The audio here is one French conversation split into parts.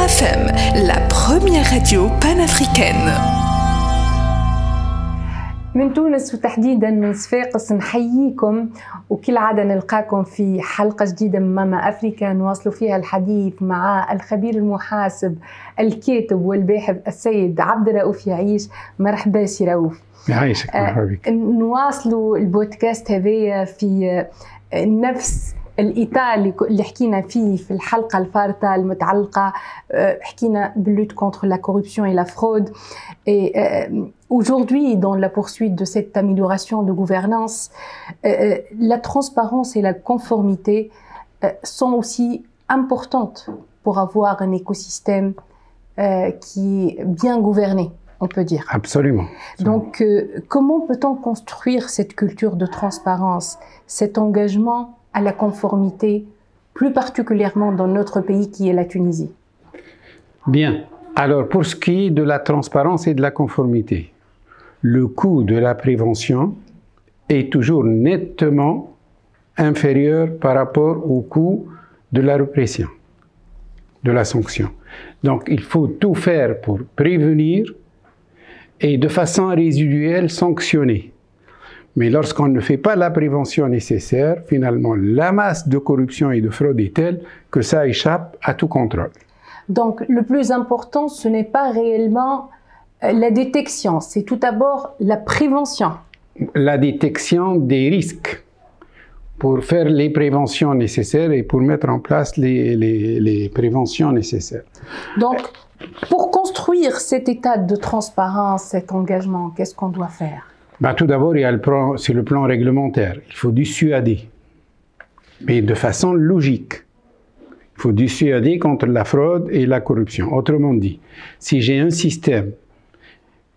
FM, la première radio panafricaine. من تونس وتحديدا من صفاقس نحييكم، وكل عادة نلقاكم في حلقة جديدة من ماما أفريكا نواصل فيها الحديث مع الخبير المحاسب الكاتب والباحث السيد عبد الرؤوف يعيش. مرحبا سي رؤوف. يعيشك. مرحبا بك. نواصلوا البودكاست هذايا في نفس الإطار اللي حكينا فيه في الحلقة الفارطة المتعلقة، حكينا بالlutte contre la corruption et la fraude. Et aujourd'hui, dans la poursuite de cette amélioration de gouvernance, la transparence et la conformité sont aussi importantes pour avoir un écosystème qui est bien gouverné, on peut dire. Absolument. Donc, comment peut-on construire cette culture de transparence, cet engagement à la conformité, plus particulièrement dans notre pays qui est la Tunisie? Bien. Alors, pour ce qui est de la transparence et de la conformité, le coût de la prévention est toujours nettement inférieur par rapport au coût de la répression, de la sanction. Donc, il faut tout faire pour prévenir et de façon résiduelle sanctionner. Mais lorsqu'on ne fait pas la prévention nécessaire, finalement, la masse de corruption et de fraude est telle que ça échappe à tout contrôle. Donc, le plus important, ce n'est pas réellement la détection, c'est tout d'abord la prévention. La détection des risques pour faire les préventions nécessaires et pour mettre en place les préventions nécessaires. Donc, pour construire cet état de transparence, cet engagement, qu'est-ce qu'on doit faire? Tout d'abord, c'est le plan réglementaire. Il faut dissuader, mais de façon logique. Il faut dissuader contre la fraude et la corruption. Autrement dit, si j'ai un système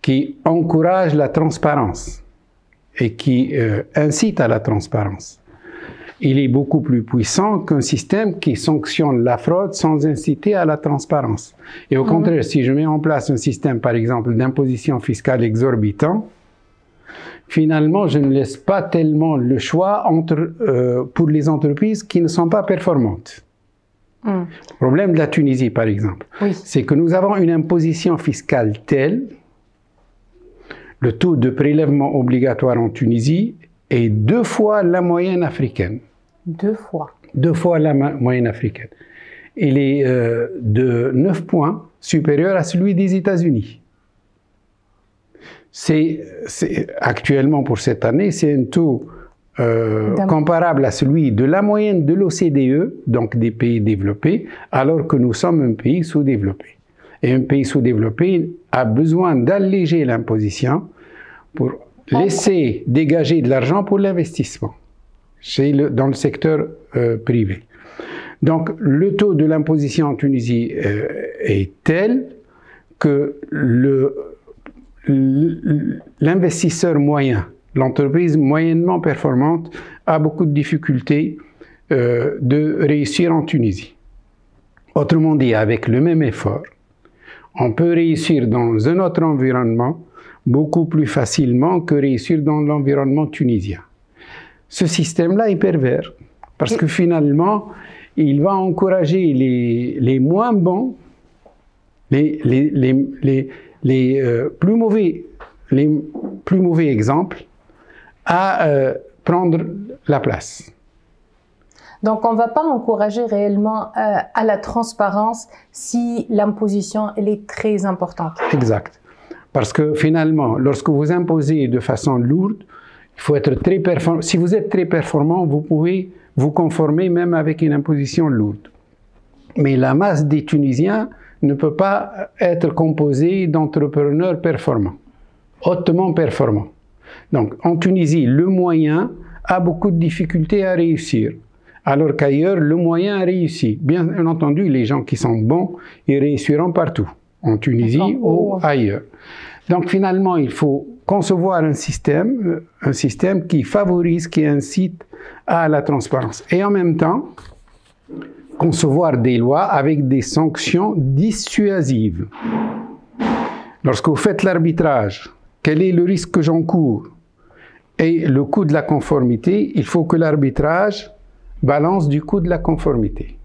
qui encourage la transparence et qui incite à la transparence, il est beaucoup plus puissant qu'un système qui sanctionne la fraude sans inciter à la transparence. Et au contraire, si je mets en place un système, par exemple, d'imposition fiscale exorbitant, finalement, je ne laisse pas tellement le choix pour les entreprises qui ne sont pas performantes. Le problème de la Tunisie, par exemple, c'est que nous avons une imposition fiscale telle, le taux de prélèvement obligatoire en Tunisie est 2 fois la moyenne africaine. 2 fois. 2 fois la moyenne africaine. Il est de 9 points supérieur à celui des États-Unis. Actuellement, pour cette année, c'est un taux comparable à celui de la moyenne de l'OCDE, donc des pays développés, alors que nous sommes un pays sous-développé. Et un pays sous-développé a besoin d'alléger l'imposition pour laisser dégager de l'argent pour l'investissement dans le secteur privé. Donc, le taux de l'imposition en Tunisie est tel que l'investisseur moyen, l'entreprise moyennement performante, a beaucoup de difficultés de réussir en Tunisie. Autrement dit, avec le même effort, on peut réussir dans un autre environnement beaucoup plus facilement que réussir dans l'environnement tunisien. Ce système-là est pervers, parce que finalement, il va encourager les moins bons, les plus mauvais exemples à prendre la place. Donc, on ne va pas encourager réellement à la transparence si l'imposition elle est très importante. Exact. Parce que finalement, lorsque vous imposez de façon lourde, il faut être très performant. Si vous êtes très performant, vous pouvez vous conformer même avec une imposition lourde. Mais la masse des Tunisiens ne peut pas être composée d'entrepreneurs performants, hautement performants. Donc, en Tunisie, le moyen a beaucoup de difficultés à réussir, alors qu'ailleurs, le moyen a réussi. Bien entendu, les gens qui sont bons, ils réussiront partout, en Tunisie ou ailleurs. Donc, finalement, il faut concevoir un système qui favorise, qui incite à la transparence. Et en même temps, concevoir des lois avec des sanctions dissuasives. Lorsque vous faites l'arbitrage, quel est le risque que j'encours et le coût de la conformité, il faut que l'arbitrage balance du coût de la conformité.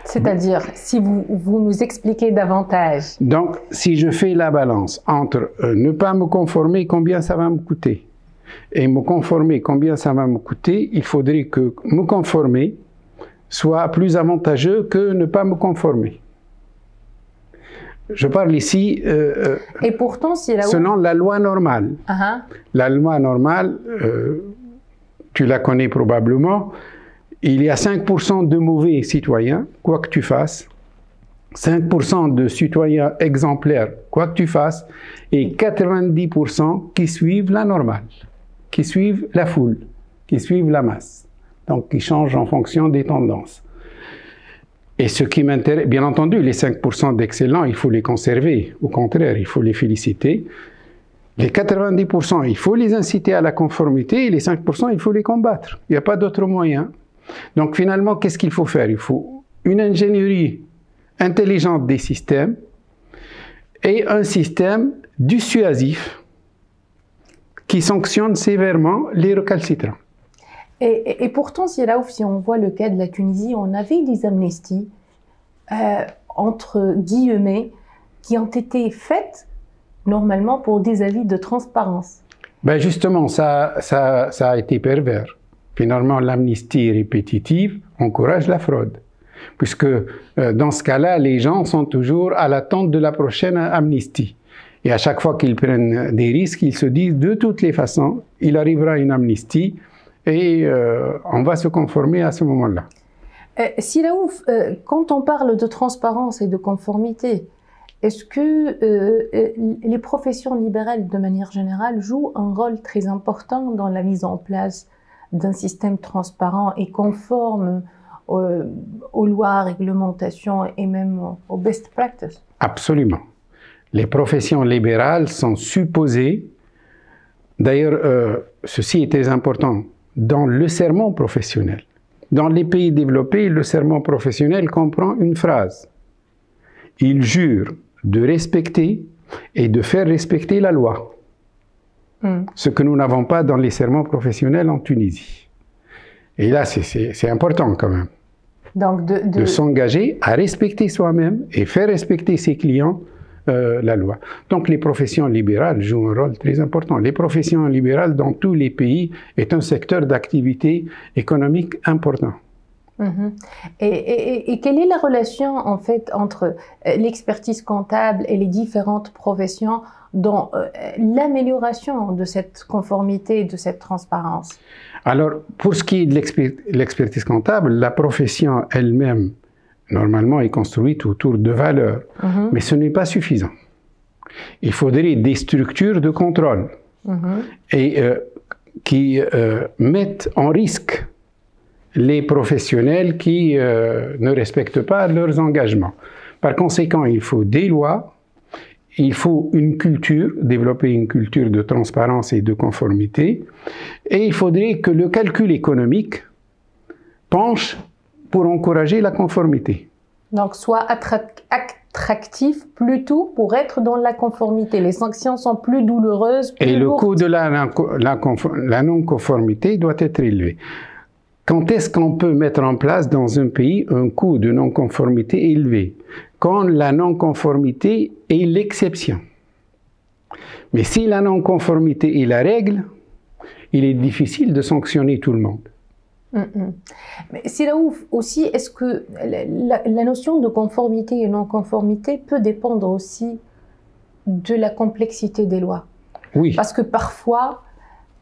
C'est-à-dire, si vous nous expliquez davantage. Donc, si je fais la balance entre ne pas me conformer, combien ça va me coûter, et me conformer, combien ça va me coûter, il faudrait que me conformer soit plus avantageux que ne pas me conformer. Je parle ici et pourtant, si là où... selon la loi normale. La loi normale, tu la connais probablement, il y a 5% de mauvais citoyens, quoi que tu fasses, 5% de citoyens exemplaires, quoi que tu fasses, et 90% qui suivent la normale, qui suivent la foule, qui suivent la masse, donc qui changent en fonction des tendances. Et ce qui m'intéresse, bien entendu, les 5% d'excellents, il faut les conserver, au contraire, il faut les féliciter. Les 90%, il faut les inciter à la conformité, et les 5%, il faut les combattre. Il n'y a pas d'autre moyen. Donc finalement, qu'est-ce qu'il faut faire? Il faut une ingénierie intelligente des systèmes et un système dissuasif qui sanctionne sévèrement les récalcitrants. Et pourtant, si on voit le cas de la Tunisie, on avait des amnisties, entre guillemets, qui ont été faites normalement pour des avis de transparence. Ben justement, ça a été pervers. Finalement, l'amnistie répétitive encourage la fraude, puisque dans ce cas-là, les gens sont toujours à l'attente de la prochaine amnistie. Et à chaque fois qu'ils prennent des risques, ils se disent de toutes les façons, il arrivera une amnistie et on va se conformer à ce moment-là. Silaouf, quand on parle de transparence et de conformité, est-ce que les professions libérales, de manière générale, jouent un rôle très important dans la mise en place d'un système transparent et conforme aux lois, réglementations et même aux best practices? Absolument. Les professions libérales sont supposées, d'ailleurs, ceci est très important, dans le serment professionnel. Dans les pays développés, le serment professionnel comprend une phrase. Il jure de respecter et de faire respecter la loi. Ce que nous n'avons pas dans les serments professionnels en Tunisie. Et là, c'est important quand même. Donc de s'engager à respecter soi-même et faire respecter ses clients la loi. Donc les professions libérales jouent un rôle très important. Les professions libérales dans tous les pays est un secteur d'activité économique important. Et quelle est la relation en fait entre l'expertise comptable et les différentes professions dans l'amélioration de cette conformité et de cette transparence? Alors, pour ce qui est de l'expertise comptable, la profession elle-même, normalement, est construite autour de valeurs. Mais ce n'est pas suffisant. Il faudrait des structures de contrôle et qui mettent en risque les professionnels qui ne respectent pas leurs engagements. Par conséquent, il faut des lois, il faut une culture, développer une culture de transparence et de conformité, et il faudrait que le calcul économique penche pour encourager la conformité. Donc, soit attractif plutôt pour être dans la conformité. Les sanctions sont plus douloureuses, plus et lourdes. Le coût de la non-conformité doit être élevé. Quand est-ce qu'on peut mettre en place dans un pays un coût de non-conformité élevé? Quand la non-conformité est l'exception. Mais si la non-conformité est la règle, il est difficile de sanctionner tout le monde. Mais c'est là où aussi, est-ce que la notion de conformité et non-conformité peut dépendre aussi de la complexité des lois? Oui. Parce que parfois,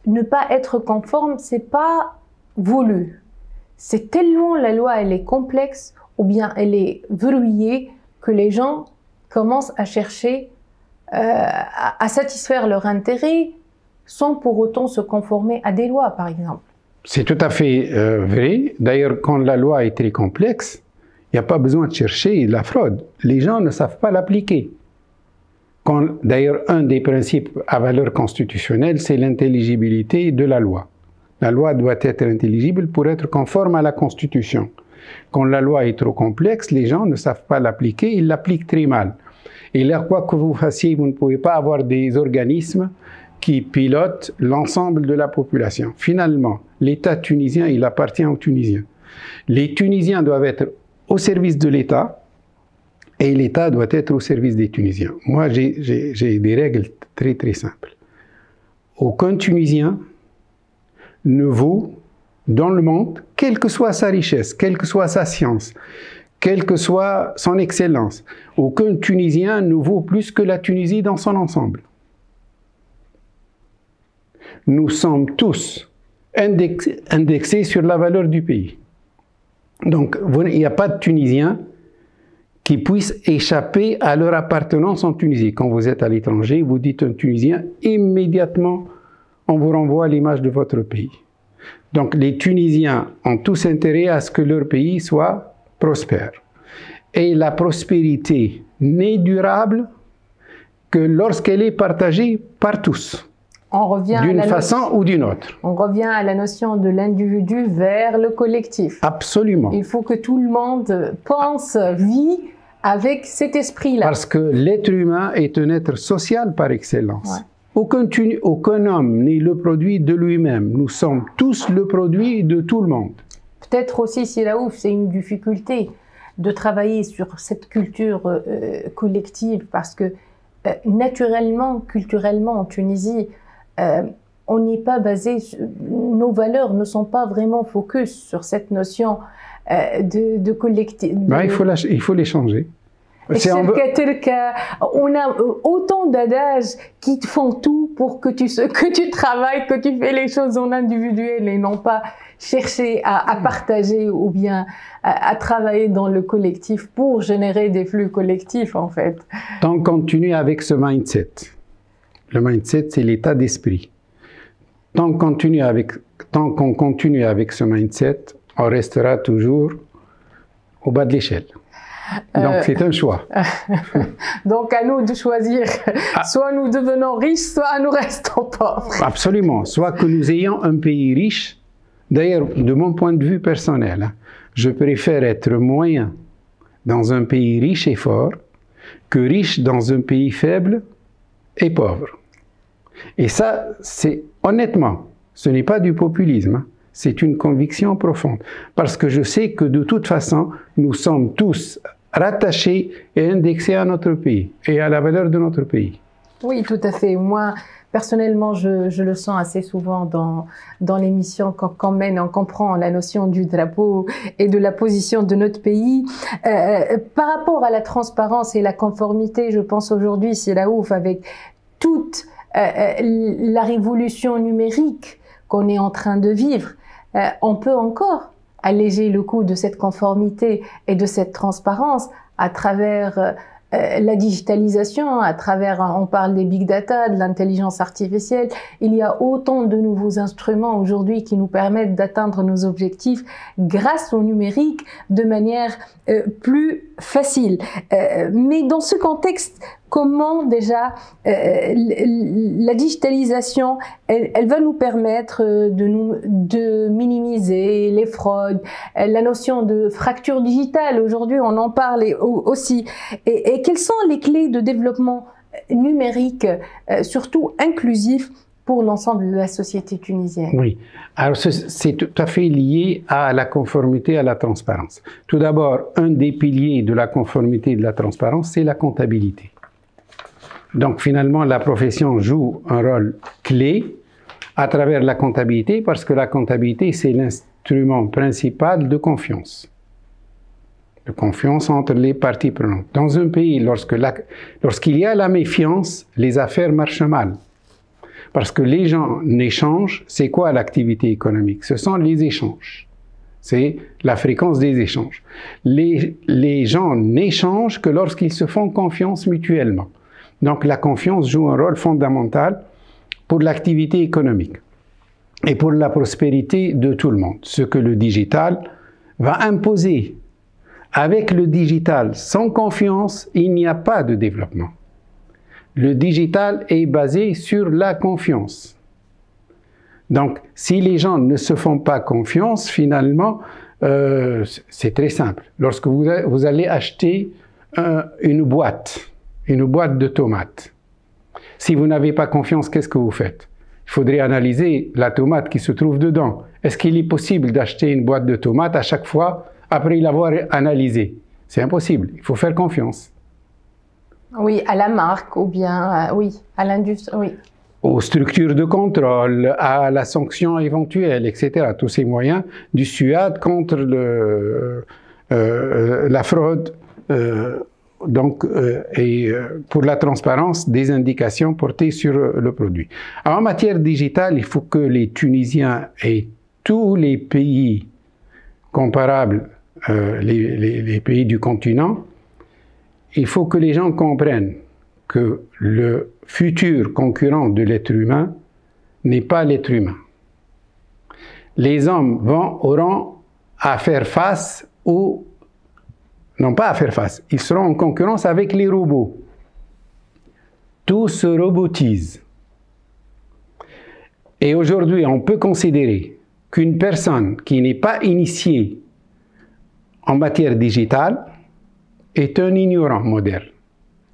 ne pas être conforme, c'est pas voulu. C'est tellement la loi, elle est complexe ou bien elle est verrouillée que les gens commencent à chercher à satisfaire leur intérêt sans pour autant se conformer à des lois, par exemple. C'est tout à fait vrai. D'ailleurs, quand la loi est très complexe, il n'y a pas besoin de chercher de la fraude. Les gens ne savent pas l'appliquer. D'ailleurs, un des principes à valeur constitutionnelle, c'est l'intelligibilité de la loi. La loi doit être intelligible pour être conforme à la Constitution. Quand la loi est trop complexe, les gens ne savent pas l'appliquer, ils l'appliquent très mal. Et là, quoi que vous fassiez, vous ne pouvez pas avoir des organismes qui pilotent l'ensemble de la population. Finalement, l'État tunisien, il appartient aux Tunisiens. Les Tunisiens doivent être au service de l'État et l'État doit être au service des Tunisiens. Moi, j'ai des règles très très simples. Aucun Tunisien ne vaut dans le monde, quelle que soit sa richesse, quelle que soit sa science, quelle que soit son excellence, aucun Tunisien ne vaut plus que la Tunisie dans son ensemble. Nous sommes tous indexés sur la valeur du pays. Donc, il n'y a pas de Tunisiens qui puissent échapper à leur appartenance en Tunisie. Quand vous êtes à l'étranger, vous dites un Tunisien, immédiatement, on vous renvoie à l'image de votre pays. Donc, les Tunisiens ont tous intérêt à ce que leur pays soit prospère. Et la prospérité n'est durable que lorsqu'elle est partagée par tous. D'une façon ou d'une autre. On revient à la notion de l'individu vers le collectif. Absolument. Il faut que tout le monde pense, vit avec cet esprit-là. Parce que l'être humain est un être social par excellence. Ouais. Aucun homme n'est le produit de lui-même. Nous sommes tous le produit de tout le monde. Peut-être aussi, Silaouf, c'est une difficulté de travailler sur cette culture collective parce que naturellement, culturellement, en Tunisie, on n'est pas basé, nos valeurs ne sont pas vraiment focus sur cette notion de collectif. Ben, il faut les changer. On a autant d'adages qui te font tout pour que tu travailles, que tu fais les choses en individuel et non pas chercher à partager ou bien à travailler dans le collectif pour générer des flux collectifs en fait. Tant qu'on continue avec ce mindset, le mindset c'est l'état d'esprit. Tant qu'on continue avec ce mindset, on restera toujours au bas de l'échelle. Donc c'est un choix. Donc à nous de choisir, soit nous devenons riches, soit nous restons pauvres. Absolument, soit que nous ayons un pays riche. D'ailleurs, de mon point de vue personnel, je préfère être moyen dans un pays riche et fort que riche dans un pays faible et pauvre. Et ça, c'est honnêtement, ce n'est pas du populisme, c'est une conviction profonde. Parce que je sais que de toute façon, nous sommes tous rattachés et indexés à notre pays et à la valeur de notre pays. Oui, tout à fait. Moi, personnellement, je le sens assez souvent dans l'émission qu'on mène, on comprend la notion du drapeau et de la position de notre pays. Par rapport à la transparence et la conformité, je pense aujourd'hui, c'est là ouf, avec toute la révolution numérique qu'on est en train de vivre, on peut encore alléger le coût de cette conformité et de cette transparence à travers la digitalisation, à travers, on parle des big data, de l'intelligence artificielle. Il y a autant de nouveaux instruments aujourd'hui qui nous permettent d'atteindre nos objectifs grâce au numérique de manière plus facile. Mais dans ce contexte, comment déjà la digitalisation, elle va nous permettre de minimiser les fraudes, la notion de fracture digitale, aujourd'hui on en parle aussi. Et quelles sont les clés de développement numérique, surtout inclusif, pour l'ensemble de la société tunisienne? Oui, alors c'est tout à fait lié à la conformité, à la transparence. Tout d'abord, un des piliers de la conformité et de la transparence, c'est la comptabilité. Donc finalement, la profession joue un rôle clé à travers la comptabilité parce que la comptabilité, c'est l'instrument principal de confiance. De confiance entre les parties prenantes. Dans un pays, lorsqu'il y a la méfiance, les affaires marchent mal. Parce que les gens n'échangent, c'est quoi l'activité économique? Ce sont les échanges. C'est la fréquence des échanges. Les gens n'échangent que lorsqu'ils se font confiance mutuellement. Donc la confiance joue un rôle fondamental pour l'activité économique et pour la prospérité de tout le monde. Ce que le digital va imposer. Avec le digital, sans confiance, il n'y a pas de développement. Le digital est basé sur la confiance. Donc, si les gens ne se font pas confiance, finalement, c'est très simple. Lorsque vous allez acheter une boîte de tomates, si vous n'avez pas confiance, qu'est-ce que vous faites? Il faudrait analyser la tomate qui se trouve dedans. Est-ce qu'il est possible d'acheter une boîte de tomates à chaque fois après l'avoir analysé. C'est impossible, il faut faire confiance. Oui, à la marque ou bien oui, à l'industrie, oui. Aux structures de contrôle, à la sanction éventuelle, etc. Tous ces moyens du SUAD contre la fraude et pour la transparence des indications portées sur le produit. Alors, en matière digitale, il faut que les Tunisiens et tous les pays comparables, les pays du continent, il faut que les gens comprennent que le futur concurrent de l'être humain n'est pas l'être humain. Les hommes auront à faire face ou non pas à faire face, ils seront en concurrence avec les robots. Tout se robotise. Et aujourd'hui, on peut considérer qu'une personne qui n'est pas initiée en matière digitale est un ignorant moderne.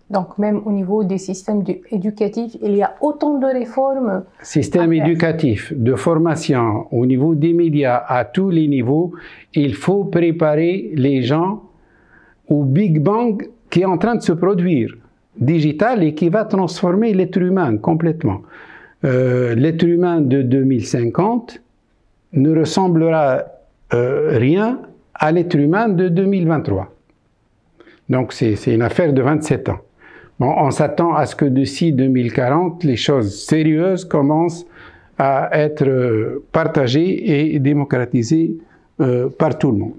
Donc même au niveau des systèmes éducatifs, il y a autant de réformes. Système éducatif, de formation, au niveau des médias, à tous les niveaux, il faut préparer les gens au Big Bang qui est en train de se produire, digital, et qui va transformer l'être humain complètement. L'être humain de 2050 ne ressemblera rien à l'être humain de 2023. Donc c'est une affaire de 27 ans. Bon, on s'attend à ce que d'ici 2040, les choses sérieuses commencent à être partagées et démocratisées par tout le monde.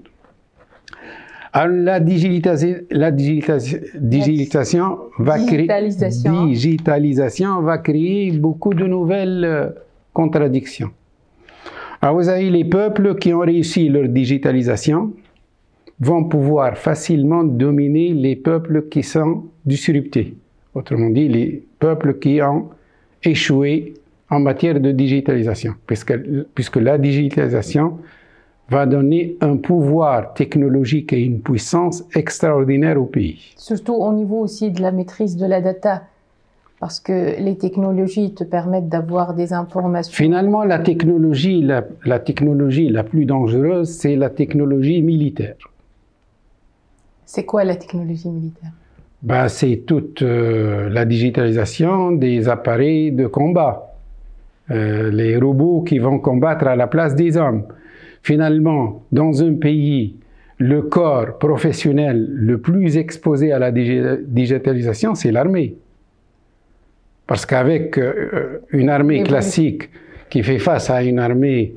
Alors, la digitalisation va créer beaucoup de nouvelles contradictions. Alors, vous avez les peuples qui ont réussi leur digitalisation vont pouvoir facilement dominer les peuples qui sont disruptés. Autrement dit, les peuples qui ont échoué en matière de digitalisation, puisque la digitalisation va donner un pouvoir technologique et une puissance extraordinaire au pays. Surtout au niveau aussi de la maîtrise de la data, parce que les technologies te permettent d'avoir des informations. Finalement, la technologie la plus dangereuse, c'est la technologie militaire. C'est quoi la technologie militaire? C'est toute la digitalisation des appareils de combat, les robots qui vont combattre à la place des hommes. Finalement, dans un pays, le corps professionnel le plus exposé à la digitalisation, c'est l'armée. Parce qu'avec une armée classique qui fait face à une armée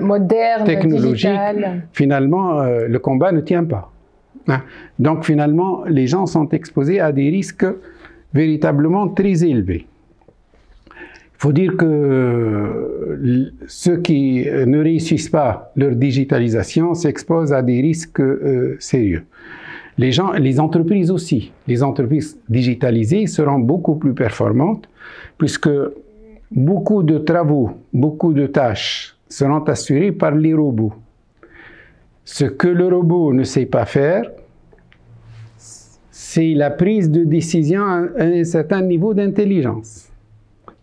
moderne, technologique, digitale, finalement, le combat ne tient pas. Donc finalement, les gens sont exposés à des risques véritablement très élevés. Il faut dire que ceux qui ne réussissent pas leur digitalisation s'exposent à des risques sérieux. Les entreprises aussi. Les entreprises digitalisées seront beaucoup plus performantes puisque beaucoup de travaux, beaucoup de tâches seront assurées par les robots. Ce que le robot ne sait pas faire, c'est la prise de décision à un certain niveau d'intelligence.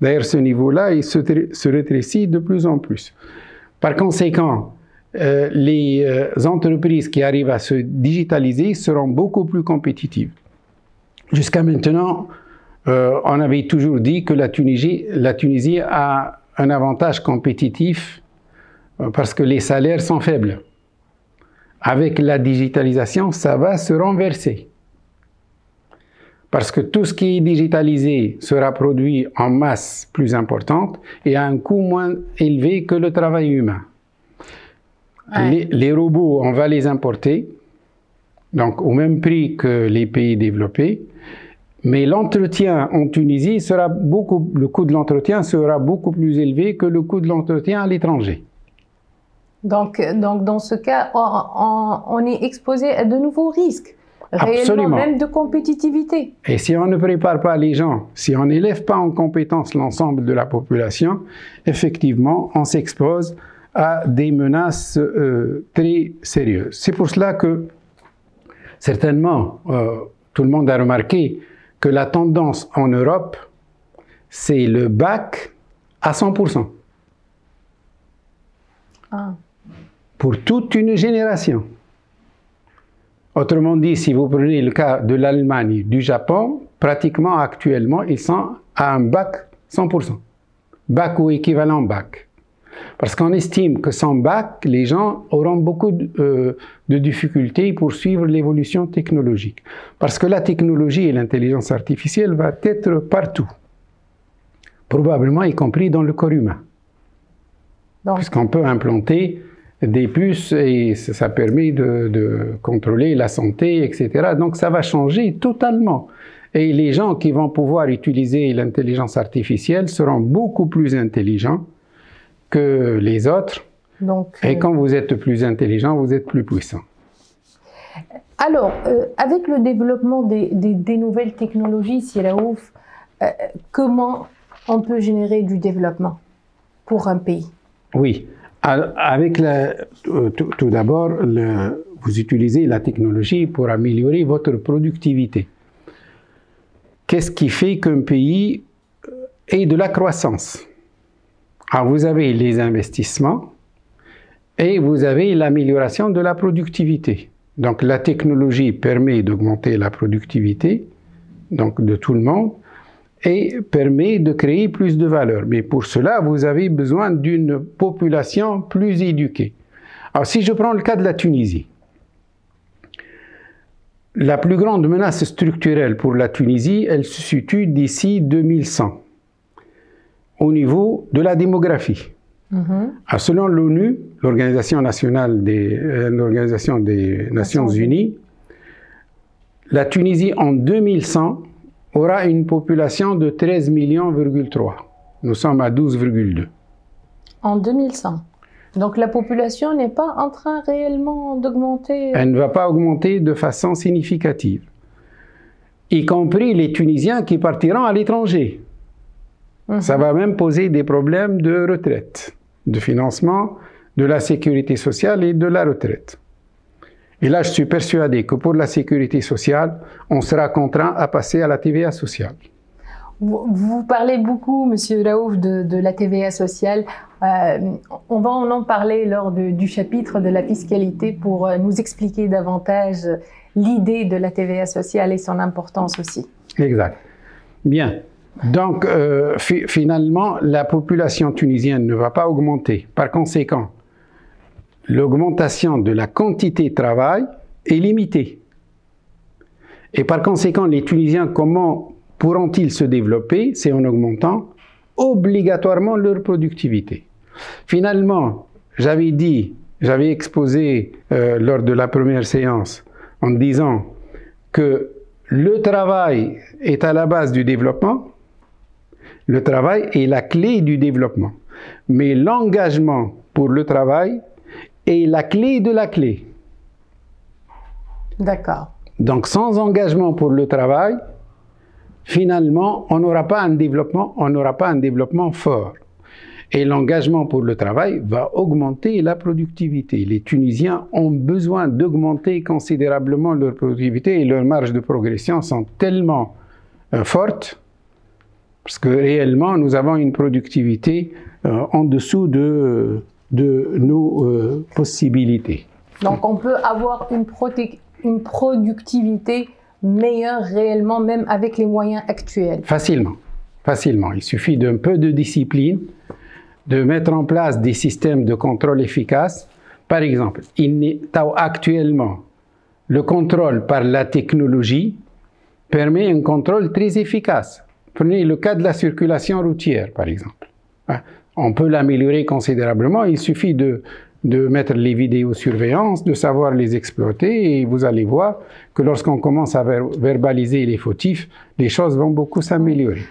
D'ailleurs, ce niveau-là, il se rétrécit de plus en plus. Par conséquent, les entreprises qui arrivent à se digitaliser seront beaucoup plus compétitives. Jusqu'à maintenant, on avait toujours dit que la Tunisie a un avantage compétitif parce que les salaires sont faibles. Avec la digitalisation, ça va se renverser. Parce que tout ce qui est digitalisé sera produit en masse plus importante et à un coût moins élevé que le travail humain. Ouais. Les robots, on va les importer, donc au même prix que les pays développés, mais l'entretien en Tunisie le coût de l'entretien sera beaucoup plus élevé que le coût de l'entretien à l'étranger. Donc dans ce cas, on est exposé à de nouveaux risques. Réellement, même de compétitivité. Et si on ne prépare pas les gens, si on n'élève pas en compétence l'ensemble de la population, effectivement, on s'expose à des menaces très sérieuses. C'est pour cela que, certainement, tout le monde a remarqué que la tendance en Europe, c'est le bac à 100%. Pour toute une génération. Autrement dit, si vous prenez le cas de l'Allemagne, du Japon, pratiquement actuellement, ils sont à un bac 100%. Bac ou équivalent bac. Parce qu'on estime que sans bac, les gens auront beaucoup de difficultés pour suivre l'évolution technologique. Parce que la technologie et l'intelligence artificielle vont être partout. Probablement y compris dans le corps humain. Puisqu'on peut implanter des puces et ça permet de contrôler la santé, etc. Donc ça va changer totalement. Et les gens qui vont pouvoir utiliser l'intelligence artificielle seront beaucoup plus intelligents que les autres. Donc, et quand vous êtes plus intelligent, vous êtes plus puissant. Alors, avec le développement des nouvelles technologies, Siraouf, comment on peut générer du développement pour un pays? Oui. Avec tout d'abord, vous utilisez la technologie pour améliorer votre productivité. Qu'est-ce qui fait qu'un pays ait de la croissance? Alors, vous avez les investissements et vous avez l'amélioration de la productivité. Donc, la technologie permet d'augmenter la productivité, donc de tout le monde, et permet de créer plus de valeur. Mais pour cela, vous avez besoin d'une population plus éduquée. Alors, si je prends le cas de la Tunisie, la plus grande menace structurelle pour la Tunisie, elle se situe d'ici 2100, au niveau de la démographie. Alors, selon l'ONU, l'Organisation des Nations Unies, la Tunisie en 2100 aura une population de 13,3 millions. Nous sommes à 12,2. En 2100. Donc la population n'est pas en train réellement d'augmenter? Elle ne va pas augmenter de façon significative. Y compris les Tunisiens qui partiront à l'étranger. Ça va même poser des problèmes de retraite, de financement, de la sécurité sociale et de la retraite. Et là, je suis persuadé que pour la sécurité sociale, on sera contraint à passer à la TVA sociale. Vous parlez beaucoup, Monsieur Raouf, de la TVA sociale. On va en parler lors du chapitre de la fiscalité pour nous expliquer davantage l'idée de la TVA sociale et son importance aussi. Exact. Bien. Donc, finalement, la population tunisienne ne va pas augmenter. Par conséquent, l'augmentation de la quantité de travail est limitée. Et par conséquent, les Tunisiens, comment pourront-ils se développer? C'est en augmentant obligatoirement leur productivité. Finalement, j'avais exposé lors de la première séance en disant que le travail est à la base du développement, le travail est la clé du développement. Mais l'engagement pour le travail est la clé de la clé. D'accord. Donc, sans engagement pour le travail, finalement, on n'aura pas un développement fort. Et l'engagement pour le travail va augmenter la productivité. Les Tunisiens ont besoin d'augmenter considérablement leur productivité et leurs marges de progression sont tellement fortes parce que réellement, nous avons une productivité en dessous de nos possibilités. Donc, on peut avoir une productivité meilleure réellement, même avec les moyens actuels? Facilement. Facilement. Il suffit d'un peu de discipline, de mettre en place des systèmes de contrôle efficaces. Par exemple, actuellement, le contrôle par la technologie permet un contrôle très efficace. Prenez le cas de la circulation routière, par exemple. On peut l'améliorer considérablement. Il suffit de mettre les vidéosurveillances, de savoir les exploiter et vous allez voir que lorsqu'on commence à verbaliser les fautifs, les choses vont beaucoup s'améliorer.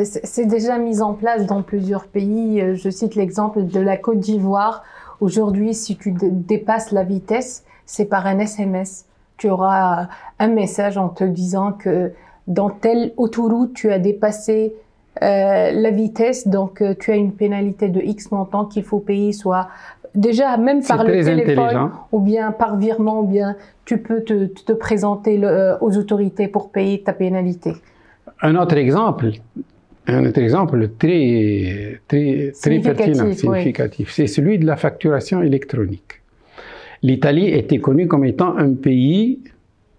C'est déjà mis en place dans plusieurs pays. Je cite l'exemple de la Côte d'Ivoire. Aujourd'hui, si tu dépasses la vitesse, c'est par un SMS. Tu auras un message en te disant que dans telle autoroute, tu as dépassé la vitesse, donc tu as une pénalité de X montant qu'il faut payer, soit déjà même par le téléphone ou bien par virement, ou bien tu peux te présenter aux autorités pour payer ta pénalité. Un autre exemple très pertinent, significatif, c'est celui de la facturation électronique. L'Italie était connue comme étant un pays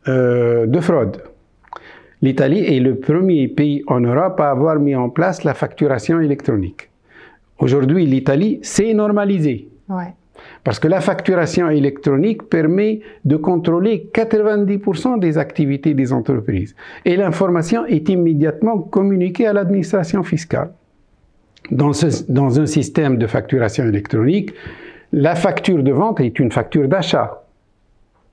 de fraude. L'Italie est le premier pays en Europe à avoir mis en place la facturation électronique. Aujourd'hui, l'Italie s'est normalisée. Ouais. Parce que la facturation électronique permet de contrôler 90% des activités des entreprises. Et l'information est immédiatement communiquée à l'administration fiscale. Dans un système de facturation électronique, la facture de vente est une facture d'achat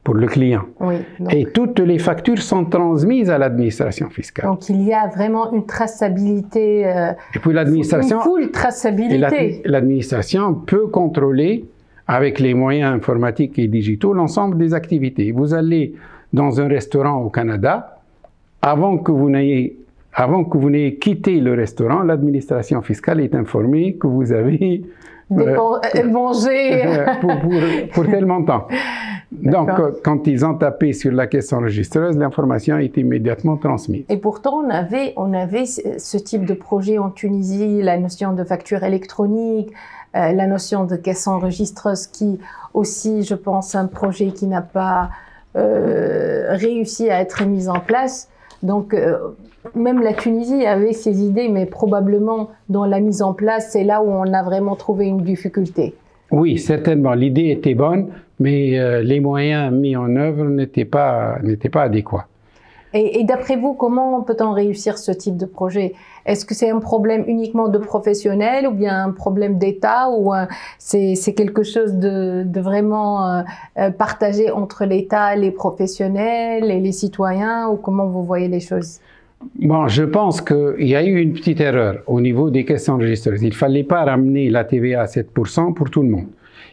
pour le client. Oui, donc, et toutes les factures sont transmises à l'administration fiscale. Donc il y a vraiment une traçabilité, et puis l'administration, une full traçabilité. L'administration peut contrôler avec les moyens informatiques et digitaux l'ensemble des activités. Vous allez dans un restaurant au Canada, avant que vous n'ayez quitté le restaurant, l'administration fiscale est informée que vous avez mangé pour tel montant. Donc, quand ils ont tapé sur la caisse enregistreuse, l'information est immédiatement transmise. Et pourtant, on avait ce type de projet en Tunisie, la notion de facture électronique, la notion de caisse enregistreuse qui aussi, je pense, un projet qui n'a pas réussi à être mis en place. Donc, même la Tunisie avait ses idées, mais probablement dans la mise en place, c'est là où on a vraiment trouvé une difficulté. Oui, certainement. L'idée était bonne, mais les moyens mis en œuvre n'étaient pas adéquats. Et d'après vous, comment peut-on réussir ce type de projet? Est-ce que c'est un problème uniquement de professionnels ou bien un problème d'État ou c'est quelque chose de vraiment partagé entre l'État, les professionnels et les citoyens, ou comment vous voyez les choses? Bon, je pense qu'il y a eu une petite erreur au niveau des caisses enregistreuses. Il ne fallait pas ramener la TVA à 7% pour tout le monde.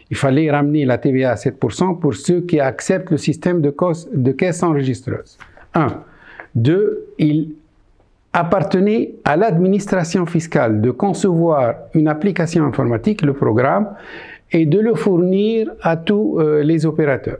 Il fallait ramener la TVA à 7% pour ceux qui acceptent le système de caisse enregistreuse. 1. 2. Il appartenait à l'administration fiscale de concevoir une application informatique, le programme, et de le fournir à tous les opérateurs.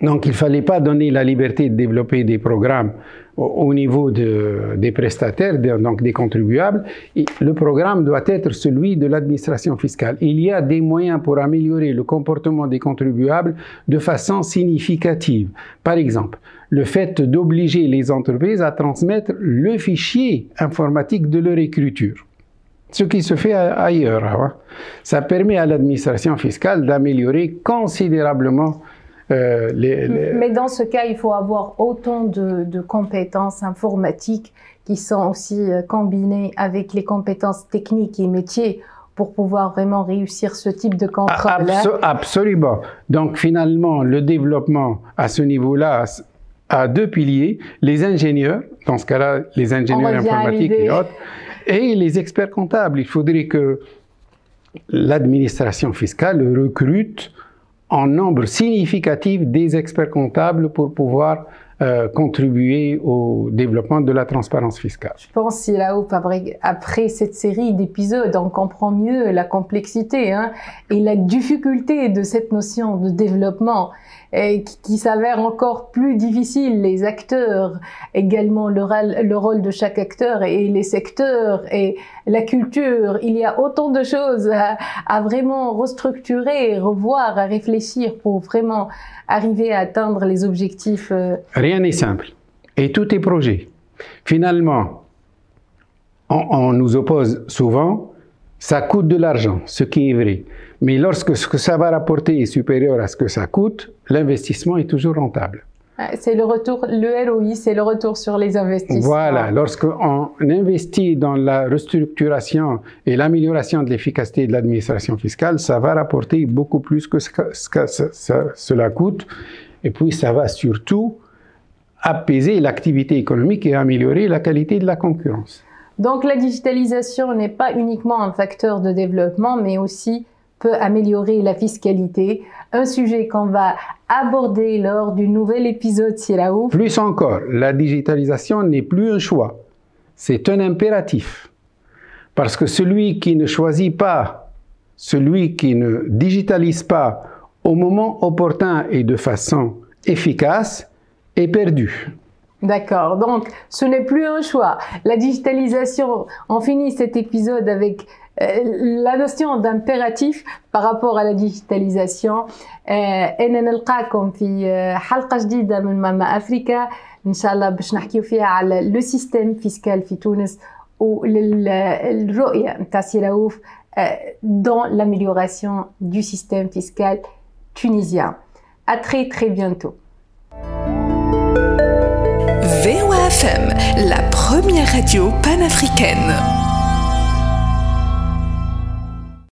Donc, il ne fallait pas donner la liberté de développer des programmes au niveau des prestataires, donc des contribuables. Et le programme doit être celui de l'administration fiscale. Il y a des moyens pour améliorer le comportement des contribuables de façon significative. Par exemple, le fait d'obliger les entreprises à transmettre le fichier informatique de leur écriture. Ce qui se fait ailleurs. Hein. Ça permet à l'administration fiscale d'améliorer considérablement Mais dans ce cas, il faut avoir autant de compétences informatiques qui sont aussi combinées avec les compétences techniques et métiers pour pouvoir vraiment réussir ce type de contrôle. Absolument. Donc finalement, le développement à ce niveau-là a deux piliers. Les ingénieurs, dans ce cas-là, les ingénieurs informatiques et autres, et les experts comptables. Il faudrait que l'administration fiscale recrute en nombre significatif des experts comptables pour pouvoir contribuer au développement de la transparence fiscale. Je pense après cette série d'épisodes, on comprend mieux la complexité et la difficulté de cette notion de développement qui s'avère encore plus difficile. Les acteurs, également le rôle de chaque acteur et les secteurs et la culture. Il y a autant de choses à vraiment restructurer, revoir, à réfléchir pour vraiment arriver à atteindre les objectifs. Rien n'est simple. Et tout est projet. Finalement, on nous oppose souvent, ça coûte de l'argent, ce qui est vrai. Mais lorsque ce que ça va rapporter est supérieur à ce que ça coûte, l'investissement est toujours rentable. C'est le retour, le ROI, c'est le retour sur les investissements. Voilà, lorsqu'on investit dans la restructuration et l'amélioration de l'efficacité de l'administration fiscale, ça va rapporter beaucoup plus que ce que cela coûte. Et puis, ça va surtout apaiser l'activité économique et améliorer la qualité de la concurrence. Donc, la digitalisation n'est pas uniquement un facteur de développement, mais aussi peut améliorer la fiscalité, un sujet qu'on va aborder lors du nouvel épisode Siraouf. Plus encore, la digitalisation n'est plus un choix, c'est un impératif. Parce que celui qui ne choisit pas, celui qui ne digitalise pas au moment opportun et de façon efficace, est perdu. D'accord, donc ce n'est plus un choix. La digitalisation, on finit cet épisode avec la notion d'impératif par rapport à la digitalisation. أنا نلقاكم في حلقة جديدة من ماما أفريكا إن شاء الله باش نحكيو فيها على لو سيستم فيسكال في تونس والرؤية نتاع سي رؤوف dans l'amélioration du système fiscal tunisien. À très très bientôt. VOA FM, la première radio panafricaine.